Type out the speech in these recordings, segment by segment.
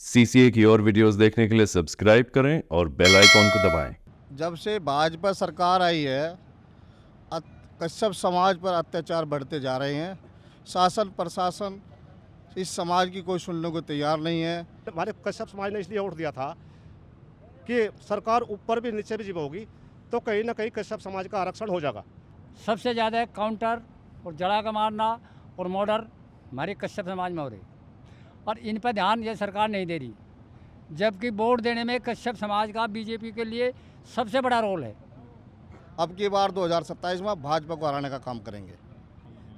CCA की और videos देखने के लिए सब्सक्राइब करें और बेल आइकॉन को दबाएं। जब से भाजपा सरकार आई है कश्यप समाज पर अत्याचार बढ़ते जा रहे हैं। शासन प्रशासन इस समाज की कोई सुनने को तैयार नहीं है। हमारे कश्यप समाज ने इसलिए वोट दिया था कि सरकार ऊपर भी नीचे भी जब होगी तो कहीं ना कहीं कश्यप समाज का आरक्षण हो जाएगा। सबसे ज़्यादा काउंटर और जड़ा का मारना और मर्डर हमारे कश्यप समाज में हो रही, और इन पर ध्यान ये सरकार नहीं दे रही, जबकि वोट देने में कश्यप समाज का बीजेपी के लिए सबसे बड़ा रोल है। अब की बार 2027 में भाजपा को हराने का काम करेंगे।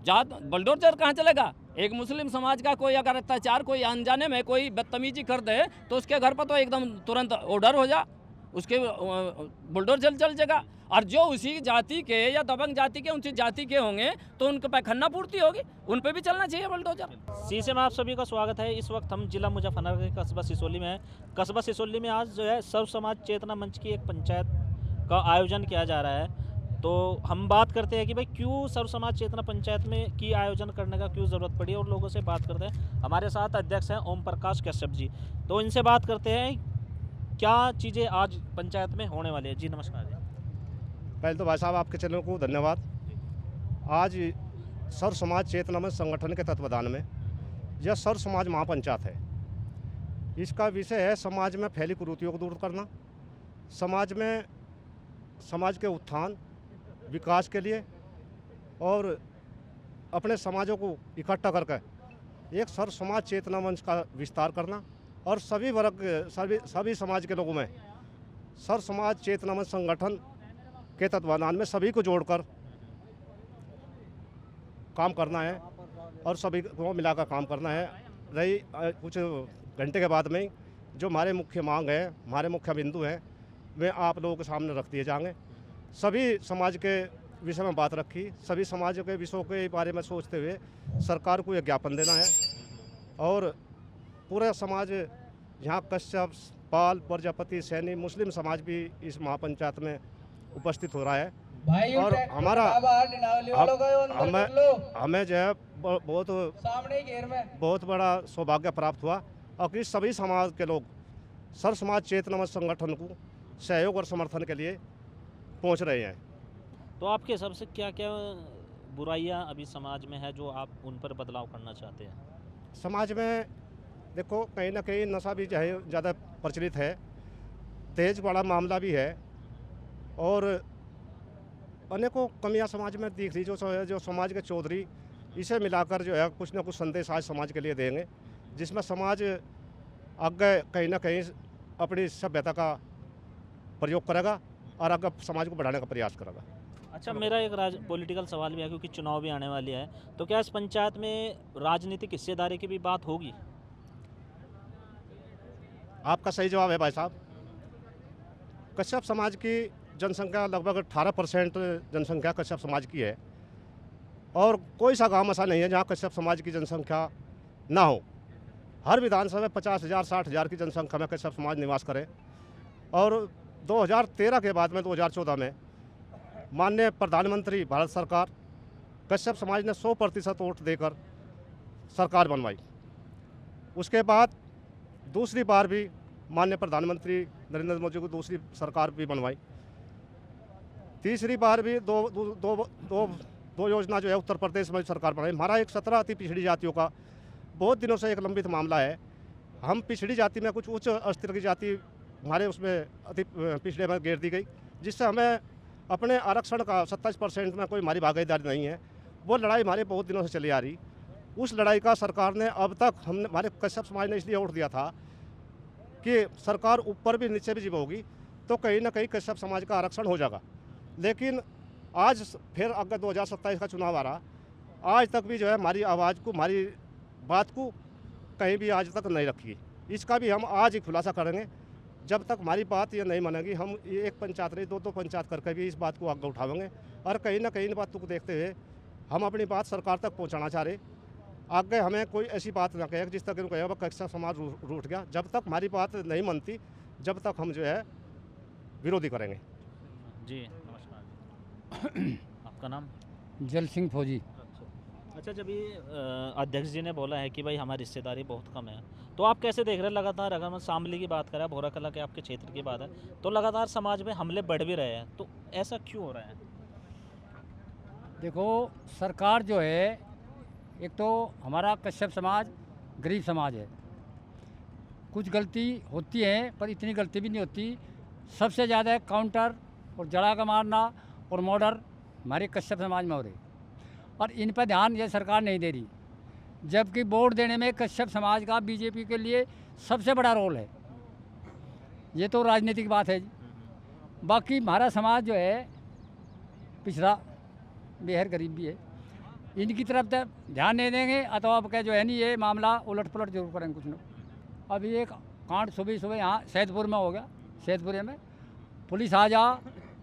जात बुलडोजर कहाँ चलेगा? एक मुस्लिम समाज का कोई अगर अत्याचार कोई अनजाने में कोई बदतमीजी कर दे तो उसके घर पर तो एकदम तुरंत ऑर्डर हो जा, उसके बुलडोजर चल जाएगा। और जो उसी जाति के या दबंग जाति के ऊंची जाति के होंगे तो उनके पैखन्ना पूर्ति होगी, उन पे भी चलना चाहिए बुलडोजर। सीसे में आप सभी का स्वागत है। इस वक्त हम जिला मुजफ्फरनगर के कस्बा सिसोली में हैं। कस्बा सिसोली में आज जो है सर्व समाज चेतना मंच की एक पंचायत का आयोजन किया जा रहा है। तो हम बात करते हैं कि भाई क्यों सर्व समाज चेतना पंचायत में की आयोजन करने का क्यों ज़रूरत पड़ी, और लोगों से बात करते हैं। हमारे साथ अध्यक्ष हैं ओम प्रकाश कश्यप जी, तो इनसे बात करते हैं क्या चीज़ें आज पंचायत में होने वाली है। जी नमस्कार जी। पहले तो भाई साहब आपके चैनल को धन्यवाद। आज सर्व समाज चेतना मंच संगठन के तत्वाधान में यह सर्व समाज महापंचायत है। इसका विषय है समाज में फैली कुरीतियों को दूर करना, समाज के उत्थान विकास के लिए और अपने समाजों को इकट्ठा करके एक सर्व समाज चेतना मंच का विस्तार करना और सभी वर्ग सभी समाज के लोगों में सर्व समाज चेतना मंच संगठन के तत्वाधान में सभी को जोड़कर काम करना है और सभी को मिलाकर काम करना है। रही कुछ घंटे के बाद में जो हमारे मुख्य मांग है, हमारे मुख्य बिंदु हैं, वे आप लोगों के सामने रख दिए जाएंगे। सभी समाज के विषय में बात रखी, सभी समाज के विषयों के बारे में सोचते हुए सरकार को यह ज्ञापन देना है। और पूरा समाज यहाँ कश्यप, पाल, प्रजापति, सैनी, मुस्लिम समाज भी इस महापंचायत में उपस्थित हो रहा है। और हमें जो है बहुत बड़ा सौभाग्य प्राप्त हुआ और कि सभी समाज के लोग सर्व समाज चेतना मंच संगठन को सहयोग और समर्थन के लिए पहुंच रहे हैं। तो आपके हिसाब से क्या क्या बुराइयां अभी समाज में है जो आप उन पर बदलाव करना चाहते हैं? समाज में देखो कहीं ना कहीं नशा भी ज़्यादा प्रचलित है, दहेज बड़ा मामला भी है और अनेकों कमियां समाज में दिख रही। जो समाज के चौधरी इसे मिलाकर जो है कुछ ना कुछ संदेश आज समाज के लिए देंगे, जिसमें समाज आगे कहीं ना कहीं अपनी सभ्यता का प्रयोग करेगा और आगे समाज को बढ़ाने का प्रयास करेगा। अच्छा, मेरा एक पॉलिटिकल सवाल भी है क्योंकि चुनाव भी आने वाले हैं, तो क्या इस पंचायत में राजनीतिक हिस्सेदारी की भी बात होगी? आपका सही जवाब है भाई साहब। कश्यप समाज की जनसंख्या लगभग 18% जनसंख्या कश्यप समाज की है और कोई सा गांव ऐसा नहीं है जहां कश्यप समाज की जनसंख्या ना हो। हर विधानसभा में 50,000 60,000 की जनसंख्या में कश्यप समाज निवास करे। और 2013 के बाद में 2014 में माननीय प्रधानमंत्री भारत सरकार कश्यप समाज ने 100% वोट देकर सरकार बनवाई। उसके बाद दूसरी बार भी माननीय प्रधानमंत्री नरेंद्र मोदी को दूसरी सरकार भी बनवाई। तीसरी बार भी दो योजना जो है उत्तर प्रदेश में सरकार बनाई। हमारा एक 17 अति पिछड़ी जातियों का बहुत दिनों से एक लंबित मामला है। हम पिछड़ी जाति में कुछ उच्च स्तर की जाति हमारे उसमें अति पिछड़े में घेर दी गई, जिससे हमें अपने आरक्षण का 27% में कोई हमारी भागीदारी नहीं है। वो लड़ाई हमारे बहुत दिनों से चली आ रही। उस लड़ाई का सरकार ने अब तक हमारे कश्यप समाज ने इसलिए वोट दिया था कि सरकार ऊपर भी नीचे भी जब होगी तो कहीं ना कहीं कश्यप समाज का आरक्षण हो जाएगा। लेकिन आज फिर अगर 2027 का चुनाव आ रहा, आज तक भी जो है हमारी आवाज़ को, हमारी बात को कहीं भी आज तक नहीं रखी। इसका भी हम आज ही खुलासा करेंगे। जब तक हमारी बात ये नहीं मानेगी, हम एक पंचायत नहीं दो पंचायत करके भी इस बात को आगे उठाएंगे। और कहीं ना कहीं इन बातों को देखते हुए हम अपनी बात सरकार तक पहुंचाना चाह रहे। आगे हमें कोई ऐसी बात ना कहे जिस तक कहे कश्यप समाज रूठ गया। जब तक हमारी बात नहीं मानती, जब तक हम जो है विरोधी करेंगे। जी नमस्कार। आपका नाम? जल सिंह फौजी। अच्छा, जब ये अध्यक्ष जी ने बोला है कि भाई हमारी हिस्सेदारी बहुत कम है, तो आप कैसे देख रहे हैं लगातार, अगर हम शामली की बात करें, भोरा कला के आपके क्षेत्र की बात है, तो लगातार समाज में हमले बढ़ भी रहे हैं, तो ऐसा क्यों हो रहा है? देखो, सरकार जो है, एक तो हमारा कश्यप समाज गरीब समाज है, कुछ गलती होती है पर इतनी गलती भी नहीं होती। सबसे ज़्यादा काउंटर और जड़ा का मारना और मर्डर हमारे कश्यप समाज में हो रहे, और इन पर ध्यान ये सरकार नहीं दे रही, जबकि वोट देने में कश्यप समाज का बीजेपी के लिए सबसे बड़ा रोल है। ये तो राजनीतिक बात है जी। बाकी हमारा समाज जो है पिछड़ा बेहद गरीब भी है, इनकी तरफ ध्यान नहीं देंगे अथवा अब क्या जो है नहीं, ये मामला उलट पलट जरूर करेंगे कुछ लोग। अभी एक कांड सुबह यहाँ सैदपुर में हो गया, सैदपुर में पुलिस आ जा,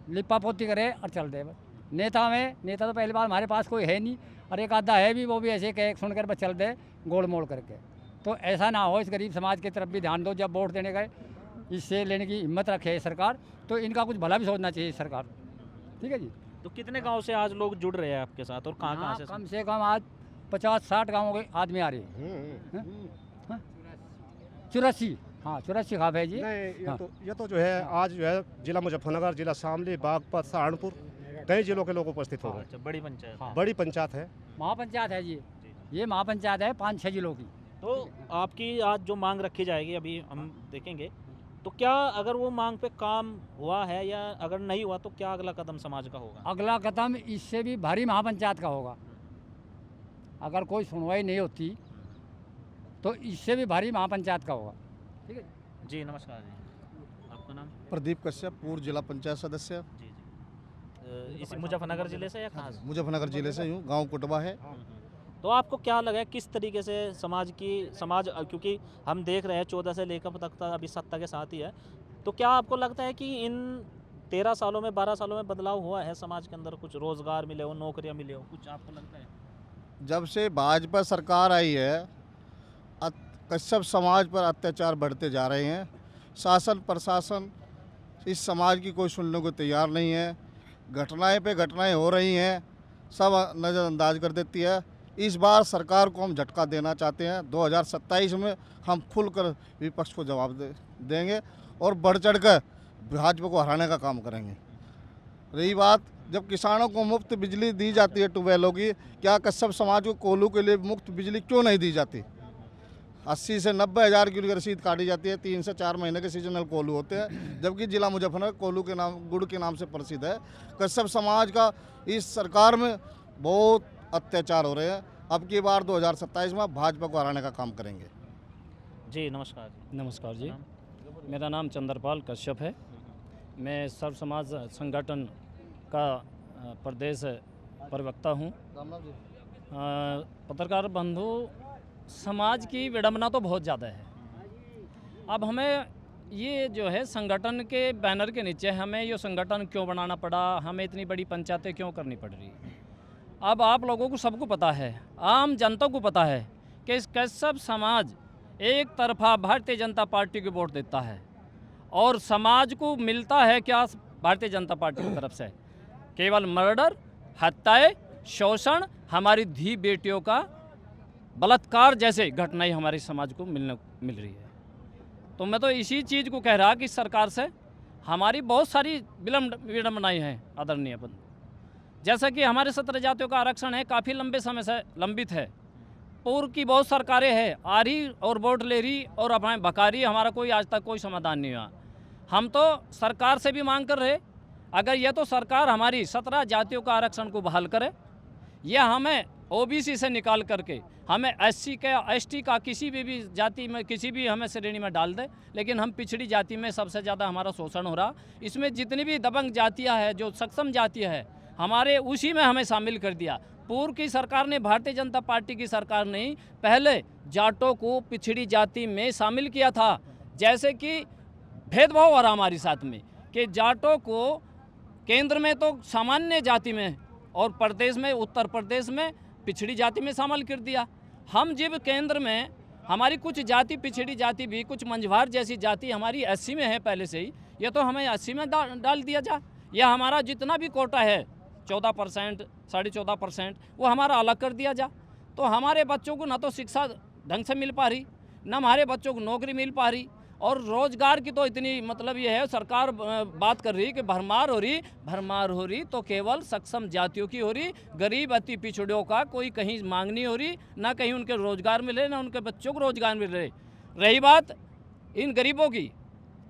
लिपा पोती करे और चल दे। बस नेता तो पहली बार हमारे पास कोई है नहीं, और एक आधा है भी, वो भी ऐसे कह सुन कर बस चल दे गोल मोड़ करके। तो ऐसा ना हो, इस गरीब समाज की तरफ भी ध्यान दो जब वोट देने गए, इससे लेने की हिम्मत रखे सरकार, तो इनका कुछ भला भी सोचना चाहिए सरकार। ठीक है जी। तो कितने गांव से आज लोग जुड़ रहे हैं आपके साथ, और कहाँ से? कम से कम आज 50-60 गाँवों के आदमी आ रहे हैं। 84, हाँ 84 गाँव है जी। नहीं, हाँ। ये तो जो है आज जो है जिला मुजफ्फरनगर, जिला शामली, बागपत, सहारनपुर, कई जिलों के लोग उपस्थित हो गए। अच्छा, बड़ी पंचायत। हाँ। बड़ी पंचायत है, महापंचायत है जी, ये महापंचायत है 5-6 जिलों की। तो आपकी आज जो मांग रखी जाएगी, अभी हम देखेंगे, तो क्या अगर वो मांग पे काम हुआ है, या अगर नहीं हुआ तो क्या अगला कदम समाज का होगा? अगला कदम इससे भी भारी महापंचायत का होगा। अगर कोई सुनवाई नहीं होती तो इससे भी भारी महापंचायत का होगा। ठीक है जी, नमस्कार जी, आपका नाम? प्रदीप कश्यप, पूर्व जिला पंचायत सदस्य, जी जी। इस मुजफ्फरनगर जिले से या कहाँ से? मुजफ्फरनगर जिले से हूँ, गांव कुटबा है। तो आपको क्या लगा है, किस तरीके से समाज क्योंकि हम देख रहे हैं 14 से लेकर तक अभी सत्ता के साथ ही है, तो क्या आपको लगता है कि इन 13 सालों में, 12 सालों में बदलाव हुआ है समाज के अंदर? कुछ रोजगार मिले हो, नौकरियां मिले हो, कुछ आपको लगता है? जब से भाजपा सरकार आई है, कश्यप समाज पर अत्याचार बढ़ते जा रहे हैं। शासन प्रशासन इस समाज की कोई सुनने को तैयार नहीं है। घटनाएं पे घटनाएं हो रही हैं, सब नज़रअंदाज कर देती है। इस बार सरकार को हम झटका देना चाहते हैं। 2027 में हम खुलकर विपक्ष को जवाब देंगे और बढ़ चढ़ कर भाजपा को हराने का काम करेंगे। रही बात, जब किसानों को मुफ्त बिजली दी जाती है ट्यूबवेलों की, क्या कश्यप समाज को कोल्हू के लिए मुफ्त बिजली क्यों नहीं दी जाती? 80 से 90 हज़ार की रसीद काटी जाती है। 3 से 4 महीने के सीजनल कोल्हू होते हैं, जबकि जिला मुजफ्फरनगर कोल्हू के नाम, गुड़ के नाम से प्रसिद्ध है। कश्यप समाज का इस सरकार में बहुत अत्याचार हो रहे हैं। अब की बार 2027 में भाजपा को हराने का काम करेंगे। जी, नमस्कार जी। नमस्कार जी, नाम? मेरा नाम चंद्रपाल कश्यप है। मैं सर्व समाज संगठन का प्रदेश प्रवक्ता हूँ। पत्रकार बंधु, समाज की विडंबना तो बहुत ज़्यादा है। अब हमें ये जो है संगठन के बैनर के नीचे हमें ये संगठन क्यों बनाना पड़ा, हमें इतनी बड़ी पंचायतें क्यों करनी पड़ रही। अब आप लोगों को सबको पता है, आम जनता को पता है कि इस कश्यप समाज एक तरफा भारतीय जनता पार्टी को वोट देता है, और समाज को मिलता है क्या भारतीय जनता पार्टी की तरफ से? केवल मर्डर, हत्याएं, शोषण, हमारी धी बेटियों का बलात्कार जैसे घटनाएं हमारे समाज को मिल रही है। तो मैं तो इसी चीज़ को कह रहा कि सरकार से हमारी बहुत सारी विडंबनाएं हैं आदरणीय बंधु। जैसा कि हमारे 17 जातियों का आरक्षण है, काफ़ी लंबे समय से लंबित है। पूर्व की बहुत सरकारें हैं, आ रही और वोट ले रही और अपने भका रही, हमारा कोई आज तक कोई समाधान नहीं हुआ। हम तो सरकार से भी मांग कर रहे, अगर यह तो सरकार हमारी 17 जातियों का आरक्षण को बहाल करे, यह हमें ओबीसी से निकाल करके हमें एससी का, एसटी का, किसी भी जाति में, किसी भी हमें श्रेणी में डाल दे, लेकिन हम पिछड़ी जाति में सबसे ज़्यादा हमारा शोषण हो रहा। इसमें जितनी भी दबंग जातियाँ हैं, जो सक्षम जातियाँ हैं, हमारे उसी में हमें शामिल कर दिया। पूर्व की सरकार ने, भारतीय जनता पार्टी की सरकार ने पहले जाटों को पिछड़ी जाति में शामिल किया था। जैसे कि भेदभाव हो रहा हमारे साथ में कि जाटों को केंद्र में तो सामान्य जाति में और प्रदेश में, उत्तर प्रदेश में पिछड़ी जाति में शामिल कर दिया। हम जब केंद्र में हमारी कुछ जाति, पिछड़ी जाति भी, कुछ मंझवार जैसी जाति हमारी 80 में है पहले से ही, ये तो हमें 80 में डाल दिया जा। यह हमारा जितना भी कोटा है 14%, 14.5%, वो हमारा अलग कर दिया जा। तो हमारे बच्चों को ना तो शिक्षा ढंग से मिल पा रही, ना हमारे बच्चों को नौकरी मिल पा रही। और रोजगार की तो इतनी मतलब ये है, सरकार बात कर रही कि भरमार हो रही तो केवल सक्षम जातियों की हो रही, गरीब अति पिछड़ों का कोई कहीं मांग नहीं हो रही, ना कहीं उनके रोजगार मिले, ना उनके बच्चों को रोजगार मिल रहे। रही बात इन गरीबों की,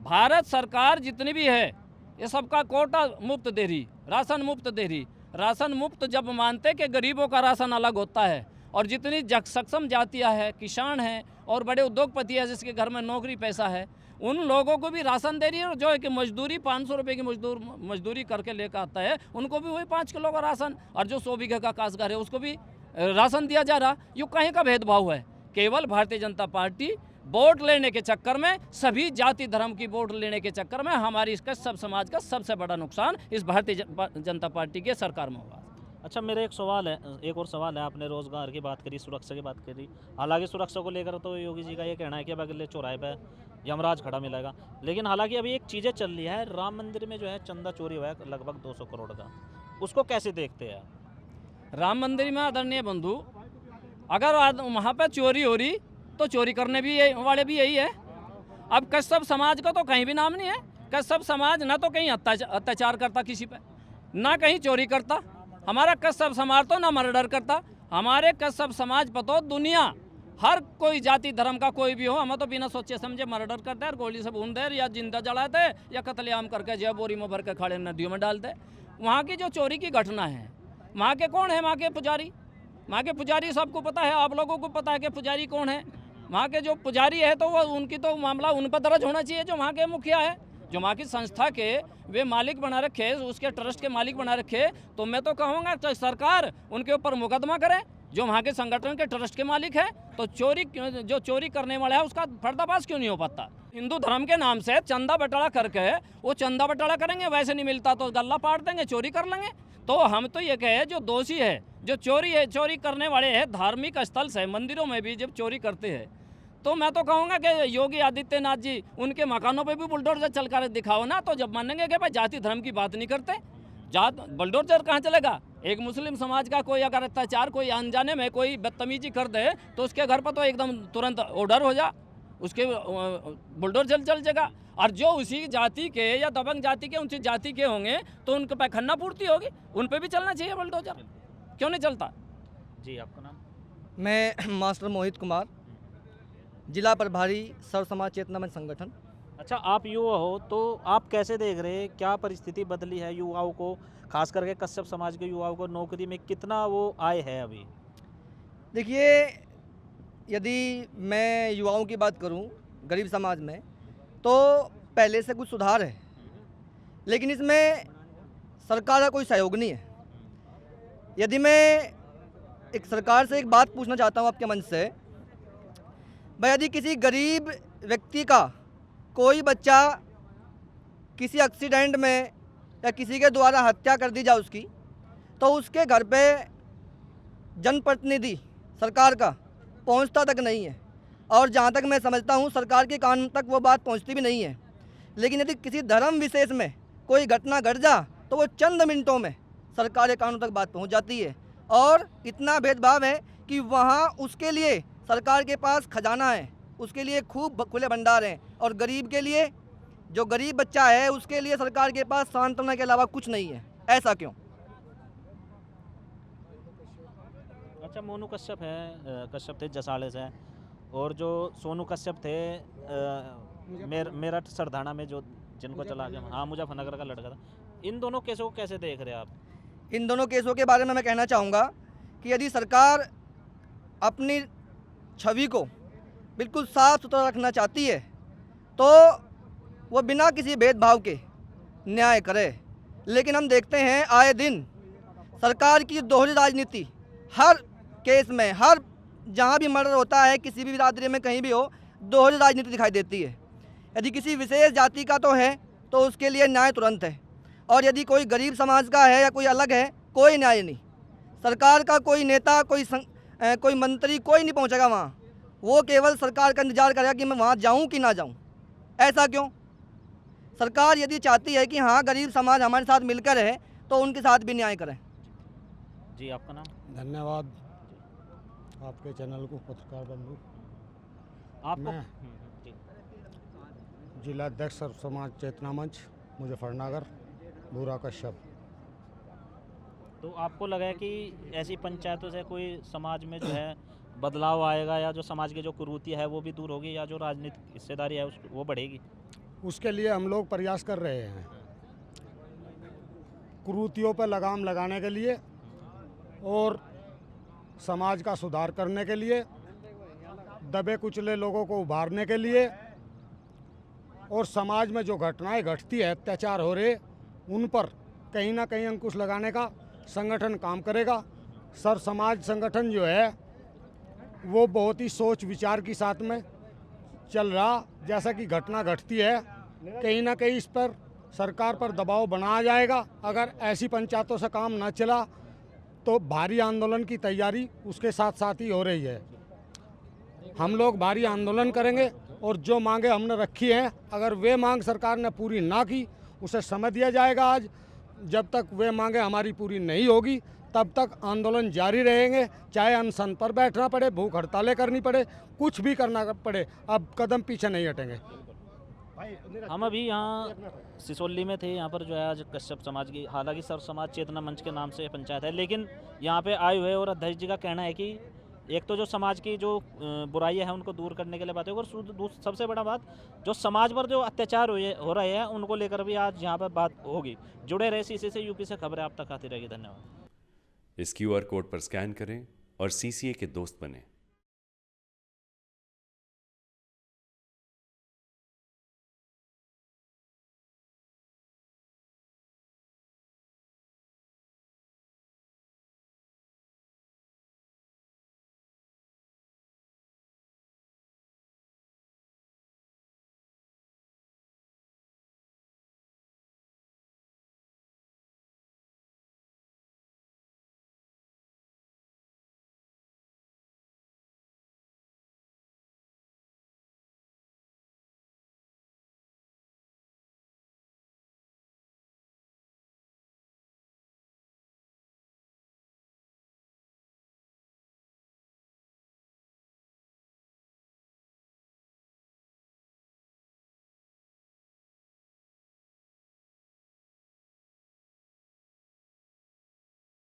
भारत सरकार जितनी भी है ये सबका कोटा मुफ्त दे रही, राशन मुफ्त दे रही। राशन मुफ्त जब मानते कि गरीबों का राशन अलग होता है, और जितनी सक्षम जातियाँ हैं, किसान हैं और बड़े उद्योगपति हैं जिसके घर में नौकरी पैसा है, उन लोगों को भी राशन दे रही है। और जो है कि मजदूरी 500 रुपये की मजदूरी करके लेकर आता है, उनको भी वही 5 किलो का राशन, और जो 100 बीघे का काश्तकार है उसको भी राशन दिया जा रहा। ये कहीं का भेदभाव है? केवल भारतीय जनता पार्टी वोट लेने के चक्कर में, सभी जाति धर्म की वोट लेने के चक्कर में हमारी इसका सब समाज का सबसे बड़ा नुकसान इस भारतीय जनता पार्टी के सरकार में हुआ। अच्छा, मेरा एक और सवाल है। आपने रोजगार की बात करी, सुरक्षा की बात करी। हालांकि सुरक्षा को लेकर तो योगी जी का ये कहना है कि अब अगले चौराहे पे यमराज खड़ा मिलेगा, लेकिन हालांकि अभी एक चीज़ें चल रही है, राम मंदिर में जो है चंदा चोरी हुआ है लगभग 200 करोड़ का, उसको कैसे देखते हैं? राम मंदिर में आदरणीय बंधु, अगर वहाँ पर चोरी हो रही तो चोरी करने भी वाले भी यही है। अब कश्यप समाज का तो कहीं भी नाम नहीं है। कश्यप समाज ना तो कहीं अत्याचार करता किसी पे, ना कहीं चोरी करता। हमारा कश्यप समाज तो ना मर्डर करता। हमारे कश्यप समाज पर तो दुनिया, हर कोई जाति धर्म का कोई भी हो, हमें तो बिना सोचे समझे मर्डर करते हैं, गोली से भून दे, या जिंदा जलाते, या कत्लेआम करके जो बोरी में भर के खड़े नदियों में डालते। वहाँ की जो चोरी की घटना है, वहाँ के कौन है? वहाँ के पुजारी। वहाँ के पुजारी सबको पता है, आप लोगों को पता है कि पुजारी कौन है। वहाँ के जो पुजारी है तो वो उनकी तो मामला उन पर दर्ज होना चाहिए, जो वहाँ के मुखिया है, जो वहाँ की संस्था के वे मालिक बना रखे, उसके ट्रस्ट के मालिक बना रखे। तो मैं तो कहूँगा तो सरकार उनके ऊपर मुकदमा करे, जो वहाँ के संगठन के ट्रस्ट के मालिक है। तो जो चोरी करने वाला है उसका पर्दाफाश क्यों नहीं हो पाता? हिंदू धर्म के नाम से चंदा बटाला करके वो चंदा बटाला करेंगे, वैसे नहीं मिलता तो गल्ला पाट देंगे, चोरी कर लेंगे। तो हम तो ये कहे, जो दोषी है, जो चोरी करने वाले हैं, धार्मिक स्थल से मंदिरों में भी जब चोरी करते हैं, तो मैं तो कहूँगा कि योगी आदित्यनाथ जी उनके मकानों पे भी बुलडोजर चल कर दिखाओ ना, तो जब मानेंगे कि भाई जाति धर्म की बात नहीं करते। बुलडोजर कहाँ चलेगा? एक मुस्लिम समाज का कोई अगर अत्याचार, कोई अनजाने में कोई बदतमीजी कर दे तो उसके घर पर तो एकदम तुरंत ऑर्डर हो जा, उसके बुलडोजर चल जाएगा। और जो उसी जाति के या दबंग जाति के, उनसी जाति के होंगे तो उनके पैखन्ना पूर्ति होगी, उन पर भी चलना चाहिए बुलडोजर। क्यों नहीं चलता? जी, आपका नाम? मैं मास्टर मोहित कुमार, जिला प्रभारी सर्व समाज चेतना मंच संगठन। अच्छा, आप युवा हो तो आप कैसे देख रहे हैं, क्या परिस्थिति बदली है युवाओं को, खास करके कश्यप समाज के युवाओं को नौकरी में कितना वो आए है अभी? देखिए, यदि मैं युवाओं की बात करूं गरीब समाज में, तो पहले से कुछ सुधार है, लेकिन इसमें सरकार का कोई सहयोग नहीं है। यदि मैं एक सरकार से एक बात पूछना चाहता हूं आपके मंच से, भाई यदि किसी गरीब व्यक्ति का कोई बच्चा किसी एक्सीडेंट में या किसी के द्वारा हत्या कर दी जाए उसकी, तो उसके घर पे जनप्रतिनिधि सरकार का पहुंचता तक नहीं है, और जहां तक मैं समझता हूं सरकार के कान तक वो बात पहुंचती भी नहीं है। लेकिन यदि किसी धर्म विशेष में कोई घटना घट जा तो वो चंद मिनटों में सरकार के कानों तक बात पहुंच जाती है। और इतना भेदभाव है कि वहाँ उसके लिए सरकार के पास खजाना है, उसके लिए खूब खुले भंडार हैं, और गरीब के लिए, जो गरीब बच्चा है उसके लिए सरकार के पास सांत्वना के अलावा कुछ नहीं है। ऐसा क्यों? अच्छा, मोनू कश्यप है, कश्यप थे जसाड़े से, और जो सोनू कश्यप थे मेरठ सरधाना में जो जिनको चला गया, हाँ, मुजफ्फरनगर का लड़का था। इन दोनों केसों को कैसे देख रहे हैं आप? इन दोनों केसों के बारे में मैं कहना चाहूँगा कि यदि सरकार अपनी छवि को बिल्कुल साफ सुथरा रखना चाहती है तो वो बिना किसी भेदभाव के न्याय करे। लेकिन हम देखते हैं आए दिन सरकार की दोहरी राजनीति, हर केस में, हर जहाँ भी मर्डर होता है किसी भी बिरादरी में कहीं भी हो, दोहरी राजनीति दिखाई देती है। यदि किसी विशेष जाति का तो है तो उसके लिए न्याय तुरंत है, और यदि कोई गरीब समाज का है या कोई अलग है, कोई न्याय नहीं। सरकार का कोई नेता, कोई मंत्री, कोई नहीं पहुंचेगा वहाँ। वो केवल सरकार का इंतजार करेगा कि मैं वहाँ जाऊँ कि ना जाऊँ। ऐसा क्यों? सरकार यदि चाहती है कि हाँ गरीब समाज हमारे साथ मिलकर रहे तो उनके साथ भी न्याय करें। जी, आपका नाम? धन्यवाद आपके चैनल को, पत्रकार बंधु। आपको मैं जी। जिलाध्यक्ष सर्व समाज चेतना मंच मुजफ्फरनगर भूरा कश्यप। तो आपको लगा है कि ऐसी पंचायतों से कोई समाज में जो है बदलाव आएगा, या जो समाज की जो कुरीति है वो भी दूर होगी, या जो राजनीतिक हिस्सेदारी है वो बढ़ेगी? उसके लिए हम लोग प्रयास कर रहे हैं, कुरीतियों पर लगाम लगाने के लिए और समाज का सुधार करने के लिए, दबे कुचले लोगों को उभारने के लिए, और समाज में जो घटनाएं घटती है, अत्याचार हो रहे, उन पर कहीं ना कहीं अंकुश लगाने का संगठन काम करेगा। सर्व समाज संगठन जो है वो बहुत ही सोच विचार के साथ में चल रहा। जैसा कि घटना घटती है, कहीं ना कहीं इस पर सरकार पर दबाव बनाया जाएगा। अगर ऐसी पंचायतों से काम न चला तो भारी आंदोलन की तैयारी उसके साथ साथ ही हो रही है। हम लोग भारी आंदोलन करेंगे और जो मांगे हमने रखी हैं, अगर वे मांग सरकार ने पूरी ना की, उसे समय दिया जाएगा। आज जब तक वे मांगे हमारी पूरी नहीं होगी तब तक आंदोलन जारी रहेंगे, चाहे अनशन पर बैठना पड़े, भूख हड़तालें करनी पड़े, कुछ भी करना पड़े, अब कदम पीछे नहीं हटेंगे। हम अभी यहाँ सिसोली में थे। यहाँ पर जो है आज कश्यप समाज की, हालांकि सर्व समाज चेतना मंच के नाम से पंचायत है, लेकिन यहाँ पे आए हुए और अध्यक्ष जी का कहना है कि एक तो जो समाज की जो बुराइयां हैं उनको दूर करने के लिए बात है, और सबसे बड़ा बात जो समाज पर जो अत्याचार हो रहे हैं उनको लेकर भी आज यहाँ पर बात होगी। जुड़े रहे सीसी से, यूपी से खबरें आप तक आती रहेगी। धन्यवाद। इस QR कोड पर स्कैन करें और CCA के दोस्त बने।